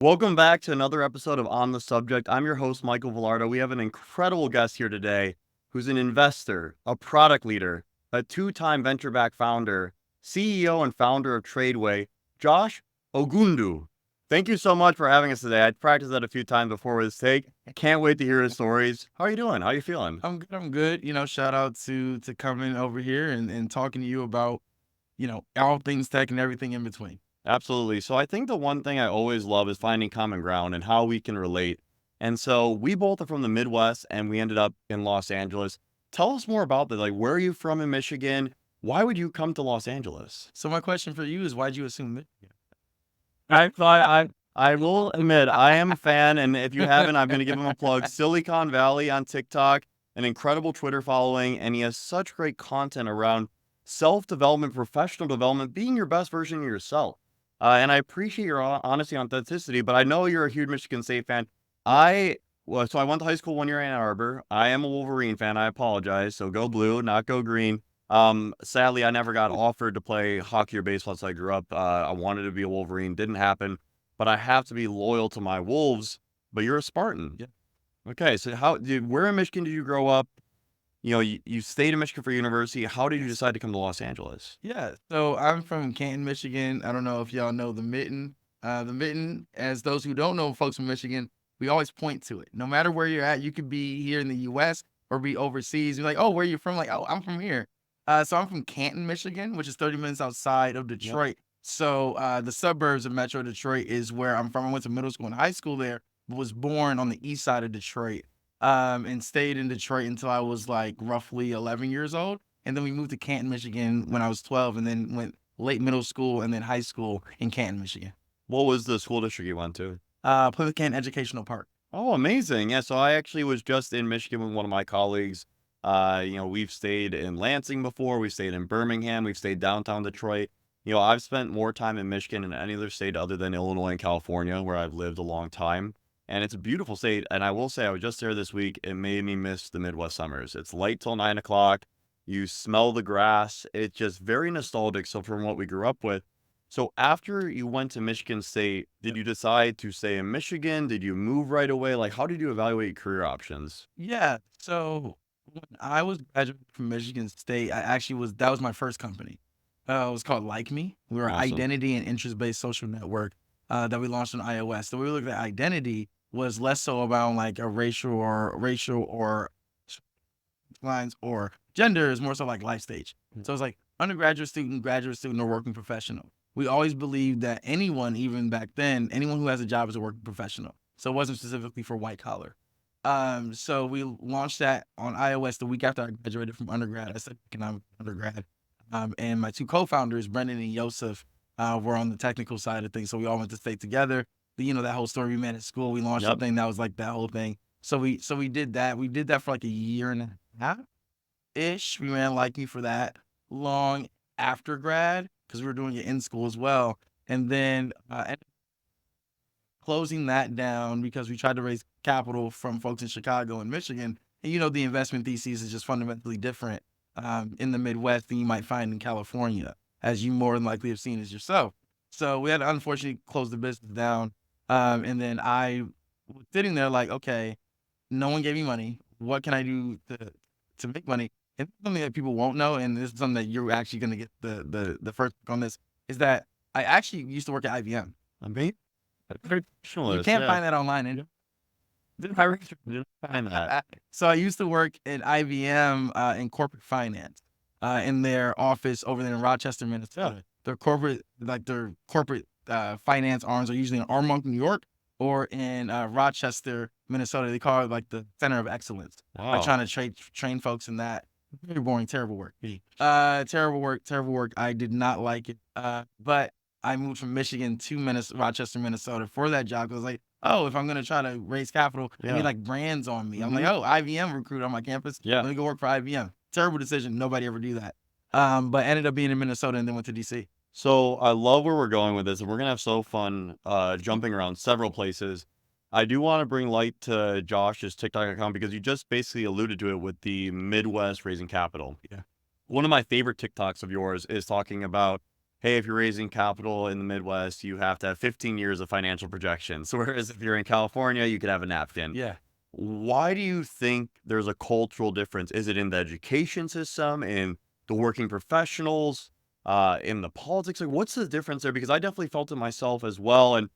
Welcome back to another episode of On the Subject. I'm your host, Michael Villardo. We have an incredible guest here today who's an investor, a product leader, a two-time venture-backed founder, CEO and founder of TradeWay, Josh Ogundu. Thank you so much for having us today. I practiced that a few times before this take. Can't wait to hear his stories. How are you doing? How are you feeling? I'm good. I'm good. Shout out to coming over here and talking to you about, all things tech and everything in between. Absolutely. So I think the one thing I always love is finding common ground and how we can relate. And so we both are from the Midwest and we ended up in Los Angeles. Tell us more about that. Like, where are you from in Michigan? Why would you come to Los Angeles? So my question for you is, why'd you assume Michigan? I will admit I am a fan, and if you haven't, I'm going to give him a plug. Silicon Valley on TikTok, an incredible Twitter following, and he has such great content around self-development, professional development, being your best version of yourself. And I appreciate your honesty and authenticity, but I know you're a huge Michigan State fan. So I went to high school 1 year in Ann Arbor. I am a Wolverine fan. I apologize. So go blue, not go green. Sadly, I never got offered to play hockey or baseball as I grew up. I wanted to be a Wolverine, didn't happen, but I have to be loyal to my Wolves. But you're a Spartan. Yeah. Okay, so where in Michigan did you grow up? You stayed in Michigan for university. How did you decide to come to Los Angeles? Yeah. So I'm from Canton, Michigan. I don't know if y'all know the Mitten. The Mitten, as those who don't know folks from Michigan, we always point to it. No matter where you're at, you could be here in the US or be overseas. You're like, oh, where are you from? Like, oh, I'm from here. So I'm from Canton, Michigan, which is 30 minutes outside of Yep. Detroit. So the suburbs of Metro Detroit is where I'm from. I went to middle school and high school there, but was born on the east side of Detroit, and stayed in Detroit until I was like roughly 11 years old. And then we moved to Canton, Michigan when I was 12, and then went late middle school and then high school in Canton, Michigan. What was the school district you went to? Plymouth Canton Educational Park. Oh, amazing. Yeah, so I actually was just in Michigan with one of my colleagues. We've stayed in Lansing before, we've stayed in Birmingham, we've stayed downtown Detroit. I've spent more time in Michigan than any other state other than Illinois and California, where I've lived a long time. And it's a beautiful state. And I will say, I was just there this week. It made me miss the Midwest summers. It's light till 9 o'clock. You smell the grass. It's just very nostalgic. So, from what we grew up with. So after you went to Michigan State, did you decide to stay in Michigan? Did you move right away? Like, how did you evaluate career options? Yeah. So when I was graduating from Michigan State, that was my first company. It was called Like Me. We were an Awesome. identity and interest-based social network that we launched on iOS. So we looked at identity was less so about like a racial or lines or gender is more so like life stage. So it's like undergraduate student, graduate student, or working professional. We always believed that anyone, even back then, anyone who has a job is a working professional. So it wasn't specifically for white collar. So we launched that on iOS the week after I graduated from undergrad. I said economic undergrad. And my two co-founders, Brendan and Yosef, were on the technical side of things. So we all went to state together. That whole story we met at school. We launched Yep. something that was like that whole thing. So we did that. We did that for like a year and a half ish. We ran Like Me for that long after grad because we were doing it in school as well. And then closing that down because we tried to raise capital from folks in Chicago and Michigan. And the investment thesis is just fundamentally different in the Midwest than you might find in California, as you more than likely have seen as yourself. So we had to unfortunately close the business down. And then I was sitting there like, okay, no one gave me money. What can I do to make money? And something that people won't know, and this is something that you're actually going to get the first on this, is that I actually used to work at IBM. I mean, very You traditionalist, can't yeah. find that online. And Did my research, didn't find that. so I used to work at IBM in corporate finance in their office over there in Rochester, Minnesota. Their corporate finance arms are usually in Armonk, New York, or in Rochester, Minnesota. They call it like the center of excellence. Like Wow. trying to train folks in that. Very boring, terrible work. Terrible work. I did not like it. But I moved from Michigan to Rochester, Minnesota for that job because I was like, oh, if I'm gonna try to raise capital, I need like brands on me. I'm like, oh, IBM recruit on my campus. Yeah. Let me go work for IBM. Terrible decision. Nobody ever do that. But ended up being in Minnesota and then went to DC. So I love where we're going with this, and we're gonna have so fun jumping around several places. I do want to bring light to Josh's TikTok account because you just basically alluded to it with the Midwest raising capital. Yeah. One of my favorite TikToks of yours is talking about hey, if you're raising capital in the Midwest, you have to have 15 years of financial projections. Whereas if you're in California, you could have a napkin. Yeah. Why do you think there's a cultural difference? Is it in the education system, in the working professionals, in the politics? Like, what's the difference there? Because I definitely felt it myself as well. And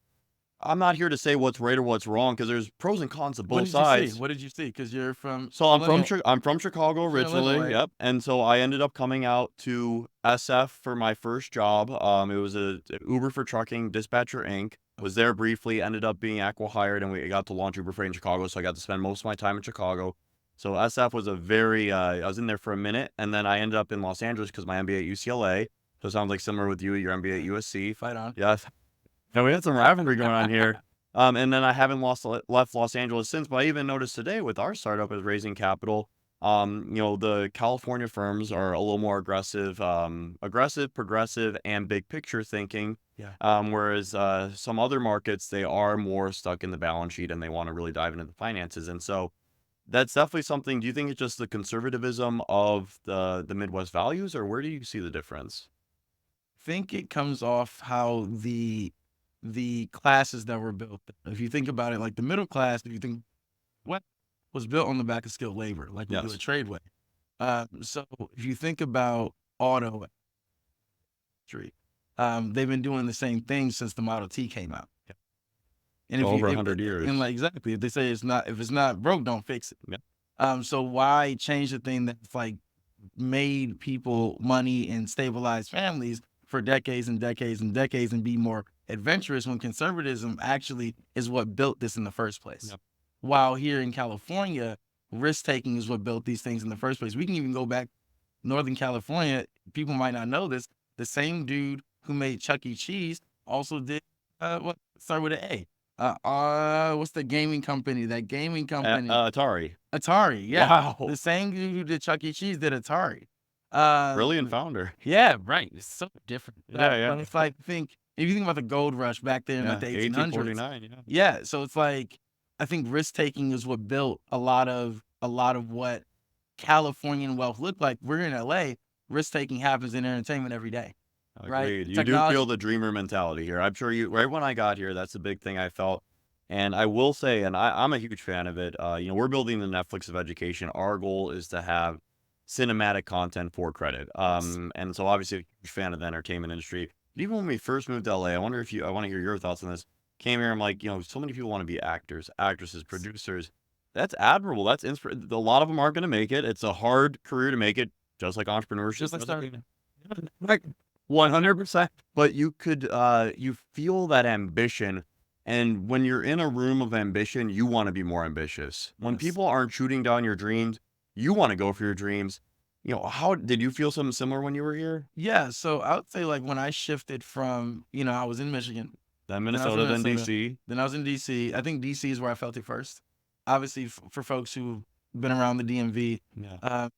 I'm not here to say what's right or what's wrong because there's pros and cons of What both did you see? sides. What did you see? Because you're from So Illinois. I'm from Chicago You're in originally, Illinois. yep, and so I ended up coming out to SF for my first job. It was a Uber for Trucking, Dispatcher Inc. Was there briefly, ended up being acqui-hired, and we got to launch Uber Freight in Chicago, so I got to spend most of my time in Chicago. So SF was a very, I was in there for a minute, and then I ended up in Los Angeles because my MBA at UCLA. So it sounds like similar with you, your MBA at USC. Fight on. Yes. And we had some rivalry going on here. And then I haven't left Los Angeles since, but I even noticed today with our startup is raising capital. The California firms are a little more aggressive, progressive, and big picture thinking. Yeah. Whereas some other markets, they are more stuck in the balance sheet and they want to really dive into the finances. And so that's definitely something. Do you think it's just the conservatism of the Midwest values, or where do you see the difference? Think it comes off how the classes that were built. If you think about it, like the middle class, if you think what was built on the back of skilled labor, like we do Yes. at TradeWay. So if you think about auto industry, they've been doing the same thing since the Model T came out. Yeah. And if Over you 100 years. and like exactly, if they say if it's not broke, don't fix it. Yeah. So why change the thing that's like made people money and stabilized families for decades and decades and decades and be more adventurous when conservatism actually is what built this in the first place. Yep. While here in California, risk taking is what built these things in the first place. We can even go back Northern California. People might not know this. The same dude who made Chuck E. Cheese also did what start with an A. What's the gaming company? That gaming company. Atari. Atari, yeah. Wow. The same dude who did Chuck E. Cheese did Atari. Brilliant founder. Yeah, right. It's so different. Yeah. But it's like if you think about the gold rush back there in like the 1800s. 1849, yeah. Yeah, so it's like I think risk taking is what built a lot of what Californian wealth looked like. We're in LA. Risk taking happens in entertainment every day. Right? Agreed. You do Technology- feel the dreamer mentality here. I'm sure right when I got here, that's the big thing I felt. And I will say, and I'm a huge fan of it. We're building the Netflix of education. Our goal is to have cinematic content for credit. And so obviously a huge fan of the entertainment industry. But even when we first moved to LA, I want to hear your thoughts on this. Came here, I'm like, so many people want to be actors, actresses, producers. That's admirable. That's a lot of them aren't going to make it. It's a hard career to make it, just like entrepreneurship. Just like starting. 100%. But you could, you feel that ambition. And when you're in a room of ambition, you want to be more ambitious. When Yes. people aren't shooting down your dreams, you want to go for your dreams. How did you feel something similar when you were here? Yeah, so I would say like when I shifted from, I was in Michigan, Then Minnesota, then Minnesota. DC. then I was in DC. I think DC is where I felt it first. Obviously, for folks who've been around the DMV, Yeah.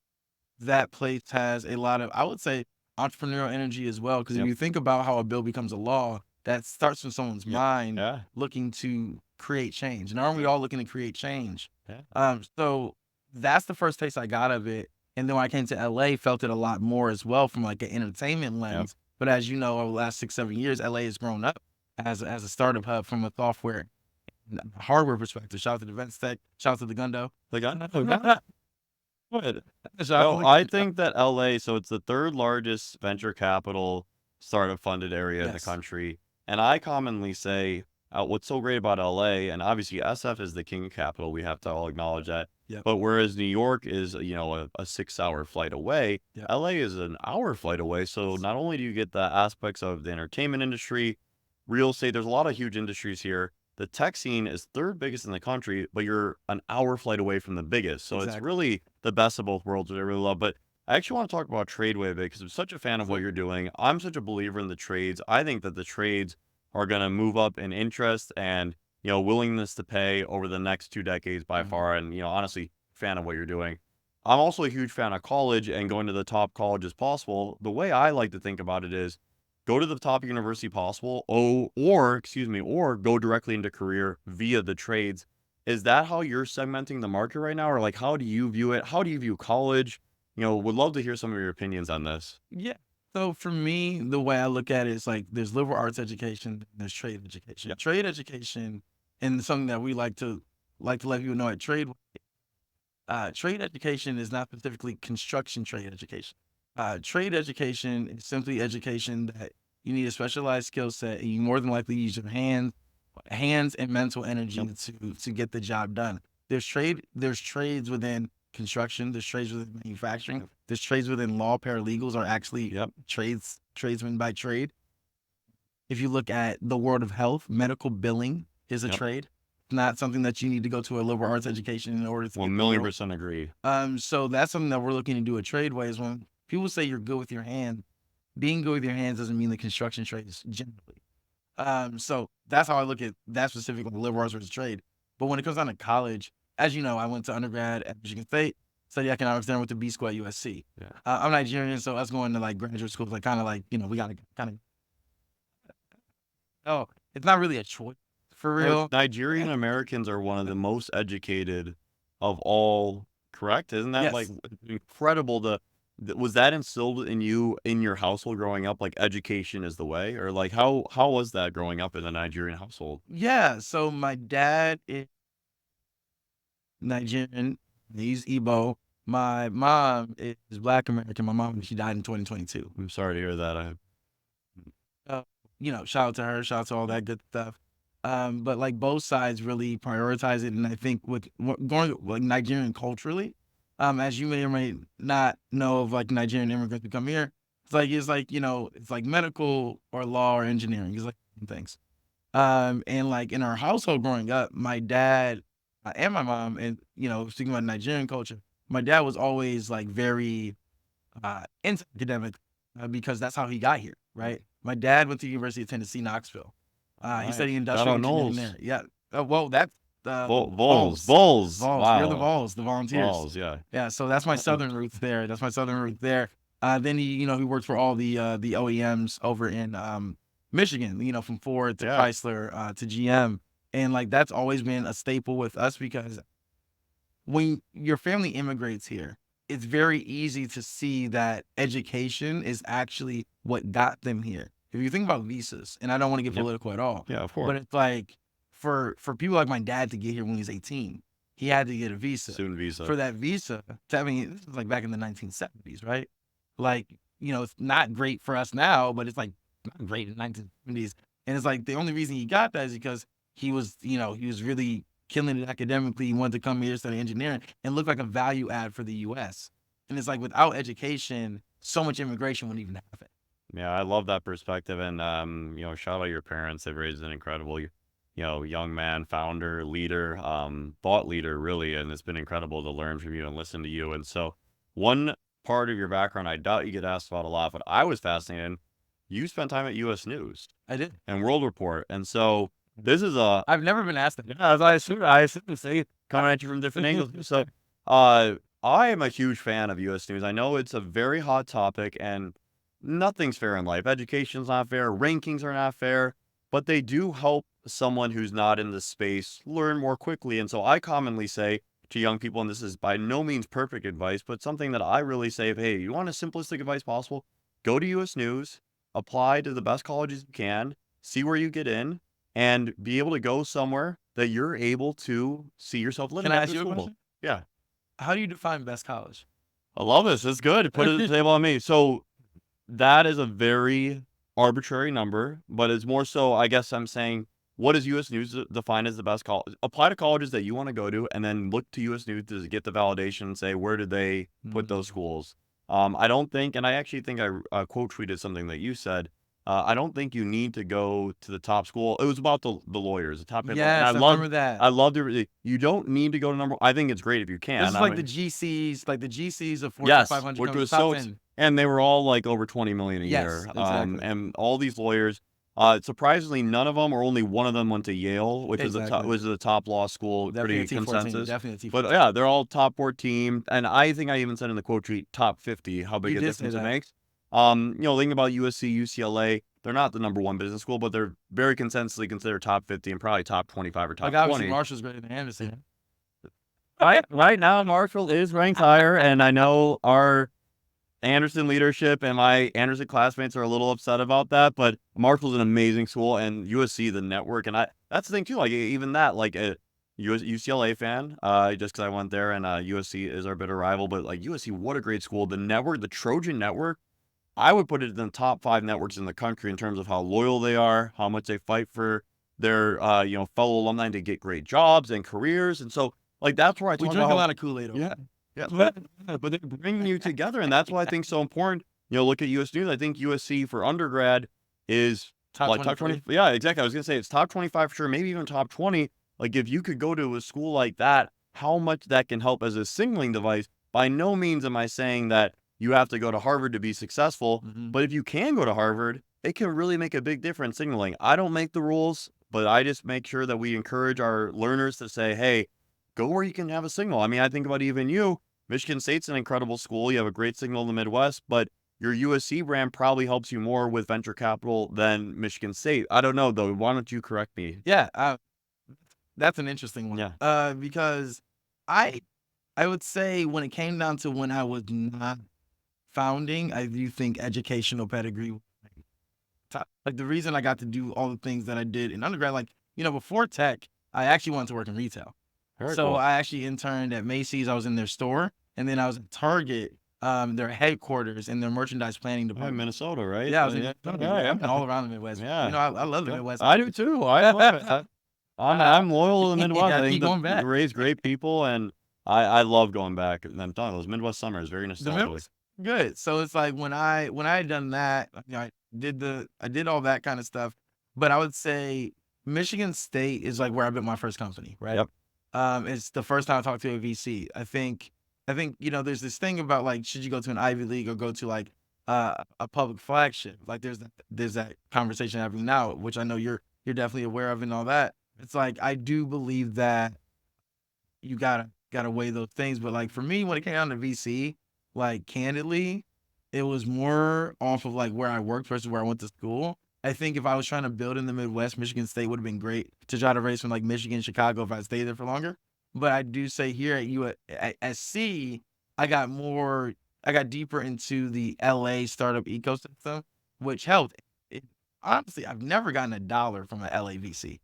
that place has a lot of, I would say, entrepreneurial energy as well. Because Yep. if you think about how a bill becomes a law, that starts from someone's Yep. mind Yeah. looking to create change. And aren't we all looking to create change? Yeah. So that's the first taste I got of it. And then when I came to LA, felt it a lot more as well from like an entertainment lens. But as you know, over the last 6-7 years, LA has grown up as a startup hub from a software hardware perspective. Shout out to Defense Tech. Shout out to the Gundo. The gun? Good. Shout out No, to I think that LA, so it's the third largest venture capital startup funded area in the Yes. country. And I commonly say, what's so great about LA, and obviously SF is the king capital, we have to all acknowledge that. Yep. But whereas New York is, a 6-hour flight away, Yep. LA is an hour flight away. So not only do you get the aspects of the entertainment industry, real estate, there's a lot of huge industries here. The tech scene is third biggest in the country, but you're an hour flight away from the biggest. So it's Exactly. really the best of both worlds, which I really love. But I actually want to talk about TradeWay a bit because I'm such a fan of what you're doing. I'm such a believer in the trades. I think that the trades are going to move up in interest and, willingness to pay over the next 2 decades by Mhm. far. And, honestly, fan of what you're doing. I'm also a huge fan of college and going to the top colleges possible. The way I like to think about it is go to the top university possible, or go directly into career via the trades. Is that how you're segmenting the market right now? Or how do you view it? How do you view college? Would love to hear some of your opinions on this. Yeah. So for me, the way I look at it is like there's liberal arts education, and there's trade education. Yep. Trade education, and something that we like to let people know at trade. Trade education is not specifically construction trade education. Trade education is simply education that you need a specialized skill set, and you more than likely use your hands and mental energy Yep. to get the job done. There's trades within construction, there's trades within manufacturing, there's trades within law. Paralegals are actually Yep. tradesmen by trade. If you look at the world of health, medical billing is a Yep. trade. It's not something that you need to go to a liberal arts education in order to get the role. 1,000,000% agree. So that's something that we're looking to do at TradeWay is when people say you're good with your hand, being good with your hands doesn't mean the construction trades generally. So that's how I look at that specifically, liberal arts versus trade. But when it comes down to college, as you know, I went to undergrad at Michigan State, studied economics, then I went to B school at USC. Yeah. I'm Nigerian, so us going to like graduate schools, like kind of like, we got to kind of, oh, it's not really a choice for real. Nigerian Americans are one of the most educated of all, correct? Isn't that like Yes. incredible? Was that instilled in you in your household growing up? Like education is the way, or like how was that growing up in a Nigerian household? Yeah. So my dad is Nigerian. He's Igbo. My mom is Black American. My mom, she died in 2022. I'm sorry to hear that. Shout out to her, shout out to all that good stuff. But like both sides really prioritize it, and I think with going like Nigerian culturally, as you may or may not know of like Nigerian immigrants who come here, it's like medical or law or engineering, it's like things. And like in our household growing up, my dad and my mom, and speaking about Nigerian culture, my dad was always like very into academic because that's how he got here, right? My dad went to University of Tennessee, Knoxville. He Nice. studied Shout industrial out engineering Knowles. there. Yeah. Well, that's Vols. Vols. We're the Wow. Vols, the volunteers. Vols, yeah. Yeah. So that's my southern roots there. Then he worked for all the OEMs over in Michigan. From Ford to Yeah. Chrysler to GM, and like that's always been a staple with us because when your family immigrates here, it's very easy to see that education is actually what got them here. If you think about visas, and I don't want to get Yep. political at all, Yeah, of course. but it's like for people like my dad to get here when he was 18, he had to get a visa. Student visa. For that visa, I mean, this is like back in the 1970s, right? Like, it's not great for us now, but it's like not great in the 1970s. And it's like the only reason he got that is because he was really killing it academically. He wanted to come here, study engineering, and look like a value add for the U.S. And it's like without education, so much immigration wouldn't even happen. Yeah, I love that perspective. And, shout out your parents. They've raised an incredible, young man, founder, leader, thought leader, really. And it's been incredible to learn from you and listen to you. And so one part of your background I doubt you get asked about a lot, but I was fascinated in, you spent time at U.S. News I did. and World Report. And so this is I've never been asked that. yeah, as I assume to say, coming at you from different angles. So, I am a huge fan of U.S. News. I know it's a very hot topic, and nothing's fair in life. Education's not fair, rankings are not fair, but they do help someone who's not in this space learn more quickly. And so I commonly say to young people, and this is by no means perfect advice, but something that I really say, hey, you want a simplistic advice possible? Go to U.S. News, apply to the best colleges you can, see where you get in, and be able to go somewhere that you're able to see yourself living. Can I after ask you a school. question? Yeah. How do you define best college? I love this. It's good. Put it at the table on me. So that is a very arbitrary number, but it's more so, I guess I'm saying, what does U.S. News define as the best college? Apply to colleges that you want to go to, and then look to U.S. News to get the validation and say, where did they put those schools? I don't think, and I actually think I quote tweeted something that you said, I don't think you need to go to the top school. It was about the lawyers, the top. Yes, I remember that. I loved it. You don't need to go to number. I think it's great if you can. This is I like mean, the GCs of Fortune yes, 500 which companies, was top so, 10. and they were all like over 20 million a Yes, year. exactly. And all these lawyers, surprisingly, none of them, or only one of them, went to Yale, which is Exactly. the top law school, Definitely a pretty T14. consensus. Definitely a T14. But yeah, they're all top 4 team, and I think I even said in the quote tweet top 50 how big You a did say difference it that. makes. Thinking about USC, UCLA, they're not the number 1 business school, but they're very consensusly considered top 50 and probably top 25 or top Like obviously 20. Marshall's greater than Anderson. Right now, Marshall is ranked higher, and I know our Anderson leadership and my Anderson classmates are a little upset about that, but Marshall's an amazing school and USC, the network. And that's the thing too, like even that, like a UCLA fan, just because I went there and USC is our bitter rival, but like USC, what a great school. The network, the Trojan network, I would put it in the top 5 networks in the country in terms of how loyal they are, how much they fight for their, fellow alumni to get great jobs and careers. And so, like, that's where I We talk drink about a how, lot of Kool-Aid. yeah, yeah, but they're bringing you together, and that's why I think so important. Look at US News. I think USC for undergrad is Top like top 20. 20. Yeah, exactly. I was gonna say it's top 25 for sure, maybe even top 20. Like, if you could go to a school like that, how much that can help as a signaling device. By no means am I saying that you have to go to Harvard to be successful, but if you can go to Harvard, it can really make a big difference signaling. I don't make the rules, but I just make sure that we encourage our learners to say, hey, go where you can have a signal. I mean, I think about even you. Michigan State's an incredible school. You have a great signal in the Midwest, but your USC brand probably helps you more with venture capital than Michigan State. I don't know, though. Why don't you correct me? Yeah, that's an interesting one. Yeah. Because I would say when it came down to when I was not founding, I do think educational pedigree was top. Like the reason I got to do all the things that I did in undergrad, like, before tech, I actually wanted to work in retail. Very So cool. I actually interned at Macy's. I was in their store, and then I was at Target, their headquarters in their merchandise planning Yeah, department. Minnesota, right? Yeah, I was in Yeah, I've been all around the Midwest. yeah. I love the Midwest. I do too. I love it. I'm loyal to the Midwest. Gotta I keep think going the back. raised great people, and I love going back. And I'm telling you, those Midwest summers very The nostalgic. Midwest, good. So it's like when I had done that, I did all that kind of stuff. But I would say Michigan State is like where I built my first company, right? Yep. It's the first time I talked to a VC. I think there's this thing about like should you go to an Ivy League or go to like a public flagship? Like there's that conversation happening now, which I know you're definitely aware of and all that. It's like I do believe that you gotta weigh those things. But like for me, when it came down to VC, like candidly, it was more off of like where I worked versus where I went to school. I think if I was trying to build in the Midwest, Michigan State would have been great to try to race from like Michigan, Chicago if I stayed there for longer. But I do say here at SC, I got deeper into the LA startup ecosystem, which helped. Honestly, I've never gotten a dollar from an LA VC.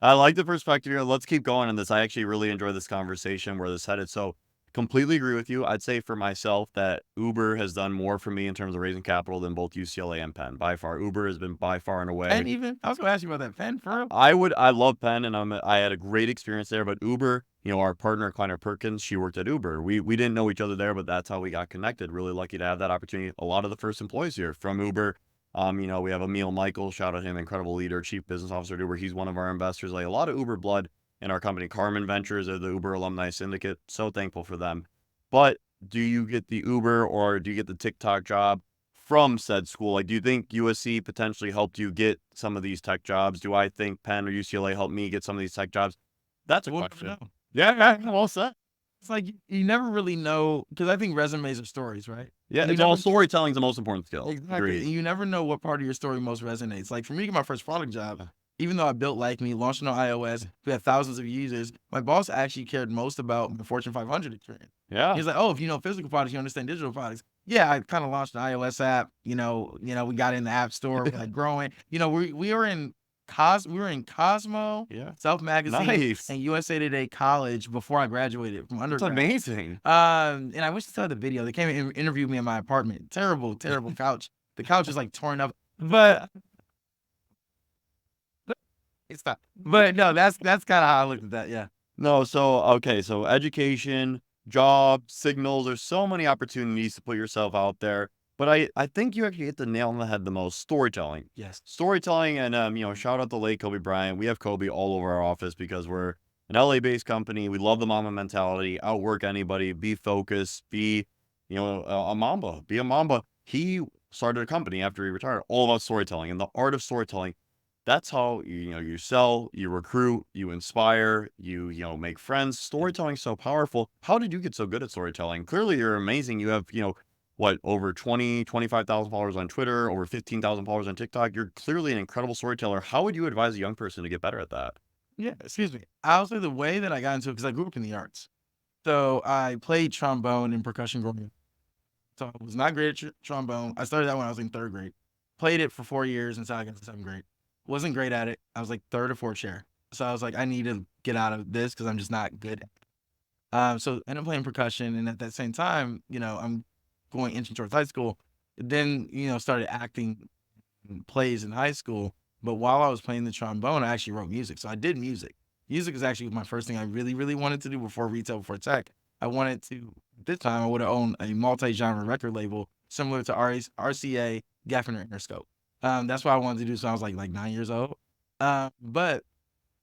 I like the perspective here. Let's keep going on this. I actually really enjoy this conversation where this headed. So completely agree with you. I'd say for myself that Uber has done more for me in terms of raising capital than both UCLA and Penn. By far, Uber has been by far and away. And even I was gonna ask you about that Penn for real. I love Penn and I had a great experience there, but Uber, our partner Kleiner Perkins, she worked at Uber. We didn't know each other there, but that's how we got connected. Really lucky to have that opportunity. A lot of the first employees here from Uber. We have Emil Michael, shout out him, incredible leader, chief business officer at Uber. He's one of our investors. Like a lot of Uber blood in our company. Carmen Ventures are the Uber alumni syndicate. So thankful for them. But do you get the Uber or do you get the TikTok job from said school? Like, do you think USC potentially helped you get some of these tech jobs? Do I think Penn or UCLA helped me get some of these tech jobs? That's a We'll never question. know. Yeah, well said. It's like you never really know because I think resumes are stories, right? Yeah, You it's all never- storytelling is the most important skill. Exactly. Agreed. And you never know what part of your story most resonates. Like for me to get my first product job, even though I built Like Me, launched on iOS, we had thousands of users, my boss actually cared most about the Fortune 500 experience. Yeah. He's like, oh, if you know physical products, you understand digital products. Yeah, I kind of launched an iOS app. We got in the app store, we're like growing. We were in Cosmo, Yeah. Self Magazine, Nice. and USA Today College before I graduated from That's undergrad. amazing. And I wish to tell the video. They came and interviewed me in my apartment. Terrible, terrible couch. The couch is like torn up, but it's not. But no, that's kind of how I looked at that. Yeah. No, so education, job, signals, there's so many opportunities to put yourself out there. But I think you actually hit the nail on the head the most, storytelling. Yes. Storytelling and shout out to late Kobe Bryant. We have Kobe all over our office because we're an LA-based company. We love the Mamba mentality, outwork anybody, be focused, be, a Mamba, be a Mamba. He started a company after he retired, all about storytelling and the art of storytelling. That's how you sell, you recruit, you inspire, you make friends. Storytelling's so powerful. How did you get so good at storytelling? Clearly you're amazing. You have, over 25,000 followers on Twitter, over 15,000 followers on TikTok. You're clearly an incredible storyteller. How would you advise a young person to get better at that? Yeah. Excuse me. I'll say the way that I got into it because I grew up in the arts. So I played trombone and percussion growing up. So I was not great at trombone. I started that when I was in 3rd grade. Played it for 4 years until I got to 7th grade. Wasn't great at it. I was like 3rd or 4th chair. So I was like, I need to get out of this because I'm just not good at it. So I ended up playing percussion, and at that same time, I'm going inching towards high school. Then, started acting in plays in high school. But while I was playing the trombone, I actually wrote music. So I did music. Music is actually my first thing I really, really wanted to do before retail, before tech. I wanted to, at this time, I would have owned a multi-genre record label similar to RCA, Geffen, or Interscope. That's what I wanted to do. So I was like 9 years old. But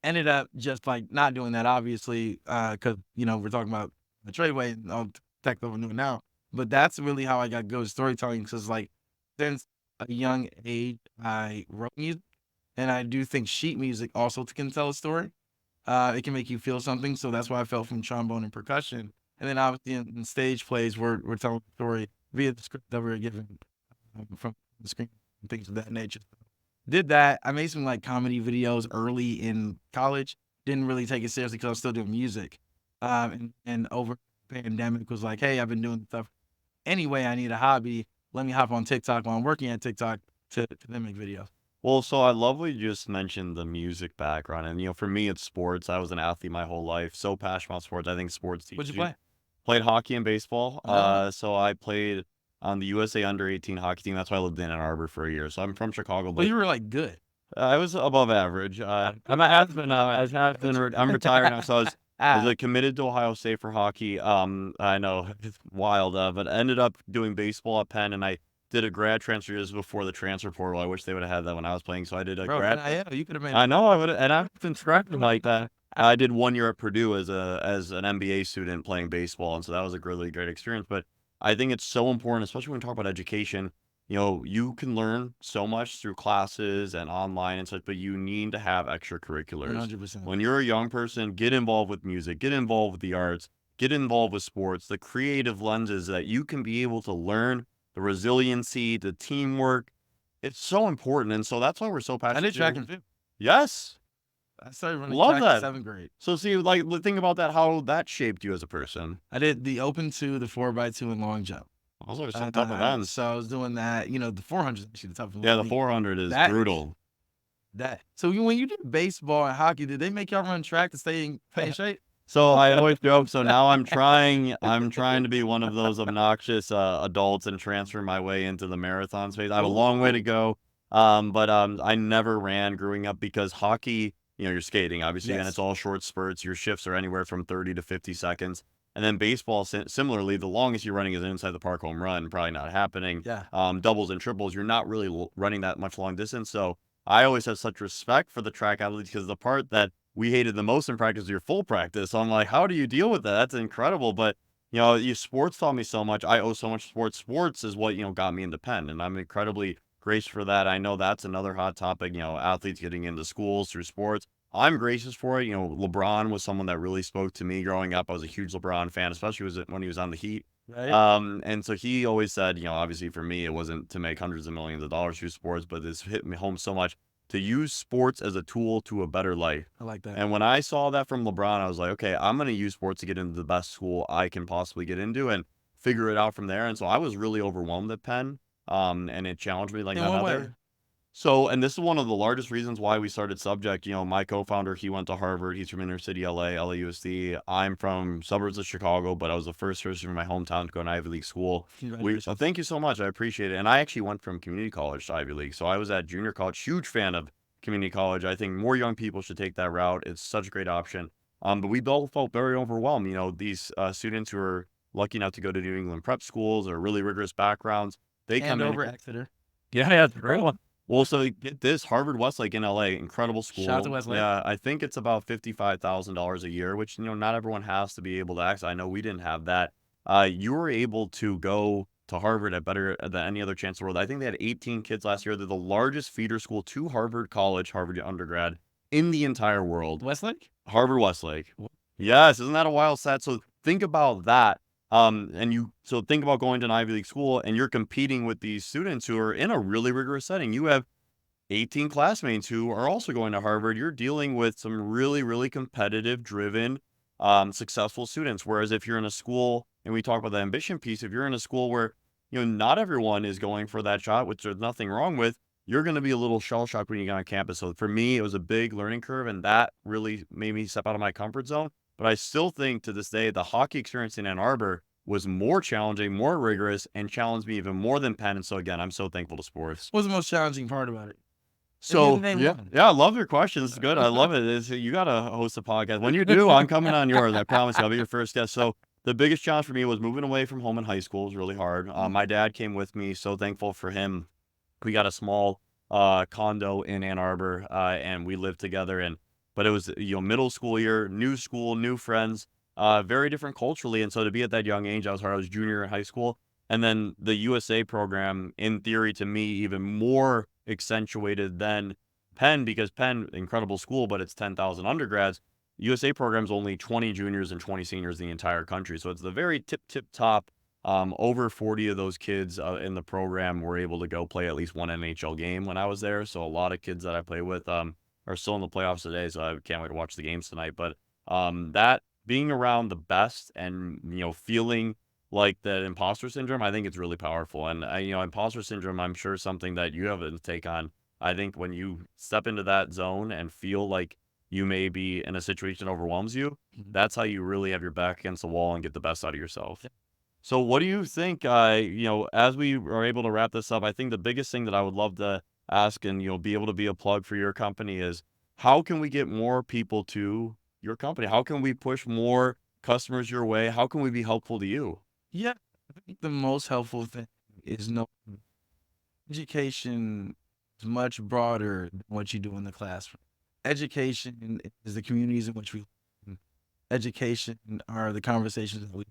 ended up just like not doing that, obviously, because we're talking about the TradeWay and all the tech that we're doing now. But that's really how I got good at storytelling. Because like since a young age, I wrote music, and I do think sheet music also can tell a story. It can make you feel something. So that's why I felt from trombone and percussion. And then obviously in stage plays, we're telling a story via the script that we were given from the screen and things of that nature. Did that. I made some like comedy videos early in college. Didn't really take it seriously because I was still doing music. And over the pandemic was like, hey, I've been doing stuff anyway. I need a hobby. Let me hop on TikTok while I'm working at TikTok to then make videos. Well, so I love what you just mentioned the music background. And, for me, it's sports. I was an athlete my whole life. So passionate about sports. I think sports What'd teaches you you. play? Played hockey and baseball. Oh, So I played on the USA under-18 hockey team. That's why I lived in Ann Arbor for a year. So I'm from Chicago, well, but you were like good. I was above average. I'm a has-been. I'm retired now, so I was like, committed to Ohio State for hockey. I know it's wild, but ended up doing baseball at Penn, and I did a grad transfer just before the transfer portal. I wish they would have had that when I was playing. So I did a Bro, grad. NIL, you could have made I know I would, and I've been scrapping like that. I did 1 year at Purdue as an MBA student playing baseball, and so that was a really great experience. But I think it's so important, especially when we talk about education. You can learn so much through classes and online and such, but you need to have extracurriculars. 100%. When you're a young person, get involved with music, get involved with the arts, get involved with sports, the creative lenses that you can be able to learn, the resiliency, the teamwork. It's so important, and so that's why we're so I passionate. did track and field. Yes. I started running Love track in that. 7th grade. So see, like, think about that, how that shaped you as a person. I did the open 2, the 4x2, and long jump. Those are some tough events. So I was doing that. The 400 is actually the toughest one. Yeah, the 400 is That- brutal. So when you did baseball and hockey, did they make y'all run track to stay in shape? So I always joke. So now I'm trying to be one of those obnoxious adults and transfer my way into the marathon space. I have a long way to go. But I never ran growing up because hockey, you're skating obviously, and Yes. it's all short spurts. Your shifts are anywhere from 30 to 50 seconds. And then baseball, similarly, the longest you're running is an inside the park home run. Probably not happening. Yeah. Doubles and triples, you're not really running that much long distance. So I always have such respect for the track athletes because the part that we hated the most in practice is your full practice. So I'm like, how do you deal with that? That's incredible. But sports taught me so much. I owe so much sports. Sports is what got me into Penn, and I'm incredibly gracious for that. I know that's another hot topic. Athletes getting into schools through sports. I'm gracious for it. LeBron was someone that really spoke to me growing up. I was a huge LeBron fan, especially when he was on the Heat. Right. And so he always said, obviously for me, it wasn't to make hundreds of millions of dollars through sports, but this hit me home so much to use sports as a tool to a better life. I like that. And when I saw that from LeBron, I was like, okay, I'm going to use sports to get into the best school I can possibly get into and figure it out from there. And so I was really overwhelmed at Penn. And it challenged me like In that what way? other. So, and this is one of the largest reasons why we started Subject. My co-founder, he went to Harvard. He's from inner city LA, LAUSD. I'm from suburbs of Chicago, but I was the first person from my hometown to go to Ivy League school. Thank you so much. I appreciate it. And I actually went from community college to Ivy League. So I was at junior college, huge fan of community college. I think more young people should take that route. It's such a great option. But we both felt very overwhelmed. These students who are lucky enough to go to New England prep schools or really rigorous backgrounds, they come in. Andover, Exeter. Yeah, it's a great one. Well, so get this, Harvard Westlake in LA, incredible school. Shout out to Westlake. Yeah, I think it's about $55,000 a year, which not everyone has to be able to access. I know we didn't have that. You were able to go to Harvard at better than any other chance in the world. I think they had 18 kids last year. They're the largest feeder school to Harvard College, Harvard undergrad in the entire world. Westlake? Harvard Westlake. Yes, isn't that a wild stat? So think about that. So think about going to an Ivy League school and you're competing with these students who are in a really rigorous setting. You have 18 classmates who are also going to Harvard. You're dealing with some really, really competitive, driven, successful students. Whereas if you're in a school, and we talk about the ambition piece, if you're in a school where not everyone is going for that shot, which there's nothing wrong with. You're going to be a little shell shocked when you get on campus. So for me, it was a big learning curve, and that really made me step out of my comfort zone. But I still think to this day, the hockey experience in Ann Arbor was more challenging, more rigorous, and challenged me even more than Penn. And so again, I'm so thankful to sports. What's the most challenging part about it? So name yeah, one. yeah, I love your questions. It's good. I love it. You got to host a podcast. When you do, I'm coming on yours. I promise you, I'll be your first guest. So the biggest challenge for me was moving away from home in high school. It was really hard. My dad came with me. So thankful for him. We got a small condo in Ann Arbor, and we lived together. But it was middle school year, new school, new friends, very different culturally. And so to be at that young age, I was junior in high school, and then the USA program, in theory, to me, even more accentuated than Penn, because Penn, incredible school, but it's 10,000 undergrads. USA program's only 20 juniors and 20 seniors in the entire country. So it's the very tip top. Over 40 of those kids in the program were able to go play at least one NHL game when I was there. So a lot of kids that I play with are still in the playoffs today. So I can't wait to watch the games tonight. But that being around the best and, feeling like that imposter syndrome, I think it's really powerful. And, imposter syndrome, I'm sure something that you have a take on. I think when you step into that zone and feel like you may be in a situation that overwhelms you, that's how you really have your back against the wall and get the best out of yourself. So what do you think, as we are able to wrap this up, I think the biggest thing that I would love to ask and, be able to be a plug for your company is, how can we get more people to your company? How can we push more customers your way? How can we be helpful to you? Yeah, I think the most helpful thing is education is much broader than what you do in the classroom. Education is the communities in which we live. Education are the conversations that we,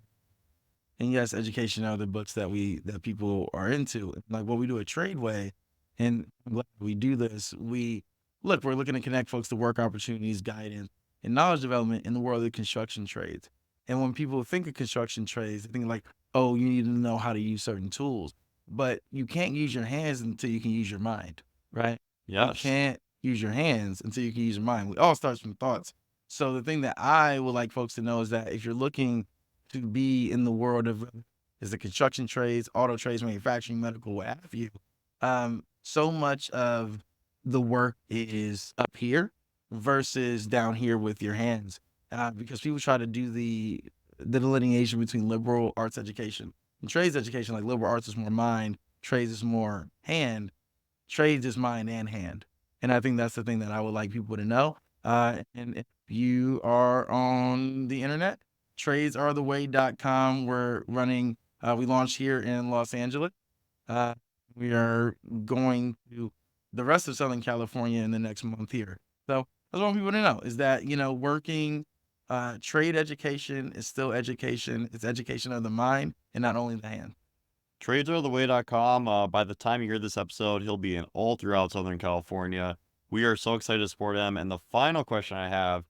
and yes, education are the books that people are into. Like what we do at TradeWay, and I'm glad we do this. We're looking to connect folks to work opportunities, guidance, and knowledge development in the world of construction trades. And when people think of construction trades, they think like, oh, you need to know how to use certain tools, but you can't use your hands until you can use your mind, right? You Yes. can't use your hands until you can use your mind. It all starts from thoughts. So the thing that I would like folks to know is that if you're looking to be in the world of the construction trades, auto trades, manufacturing, medical, what have you, so much of the work is up here versus down here with your hands, because people try to do the delineation between liberal arts education and trades education. Like liberal arts is more mind, trades is more hand, trades is mind and hand. And I think that's the thing that I would like people to know. And if you are on the internet, tradesarethe.way.com. We're running, we launched here in Los Angeles. We are going to the rest of Southern California in the next month here. So I just want people to know is that, working trade education is still education. It's education of the mind and not only the hand. TradeSareTheWay.com. By the time you hear this episode, he'll be in all throughout Southern California. We are so excited to support him. And the final question I have,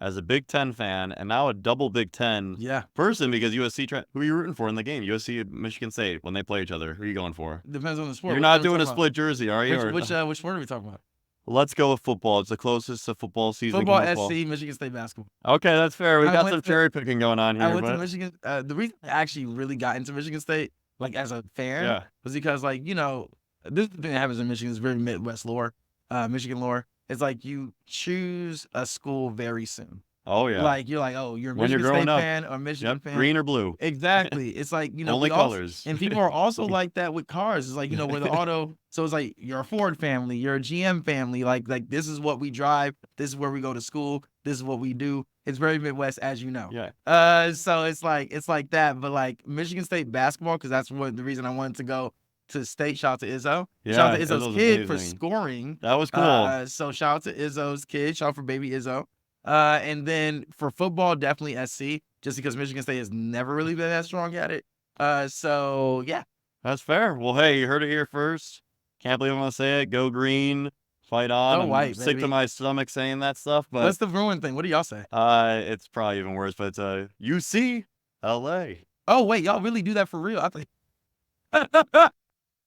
as a Big Ten fan and now a double Big Ten person, because USC, who are you rooting for in the game? USC, Michigan State, when they play each other, who are you going for? Depends on the sport. You're not doing a split jersey, are you? Which sport are we talking about? Let's go with football. It's the closest to football season. Football, SC, Michigan State basketball. Okay, that's fair. We got some cherry picking going on here. I went to Michigan. The reason I actually really got into Michigan State, like as a fan, was because like, this is the thing that happens in Michigan. It's very Midwest lore, Michigan lore. It's like you choose a school very soon. Oh yeah. Like you're like, oh, you're a Michigan State fan or Michigan fan. Green or blue. Exactly. It's like, only colors. And people are also like that with cars. It's like, we're the auto. So it's like you're a Ford family, you're a GM family. Like this is what we drive. This is where we go to school. This is what we do. It's very Midwest, as you know. Yeah. So it's like that. But like Michigan State basketball, because that's the reason I wanted to go to state. Shout out to Izzo. Yeah, shout out to Izzo's kid for scoring. That was cool. So shout out to Izzo's kid. Shout out for baby Izzo. And then for football, definitely SC, just because Michigan State has never really been that strong at it. So yeah. That's fair. Well, hey, you heard it here first. Can't believe I'm gonna say it. Go green, fight on. I'm sick to my stomach saying that stuff. But what's the Bruin thing? What do y'all say? It's probably even worse, but it's UC LA. Oh wait, y'all really do that for real? I think.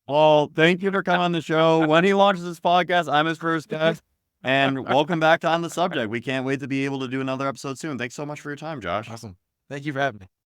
Well, thank you for coming on the show. When he launches this podcast, I'm his first guest. And welcome back to On the Subject. We can't wait to be able to do another episode soon. Thanks so much for your time, Josh. Awesome. Thank you for having me.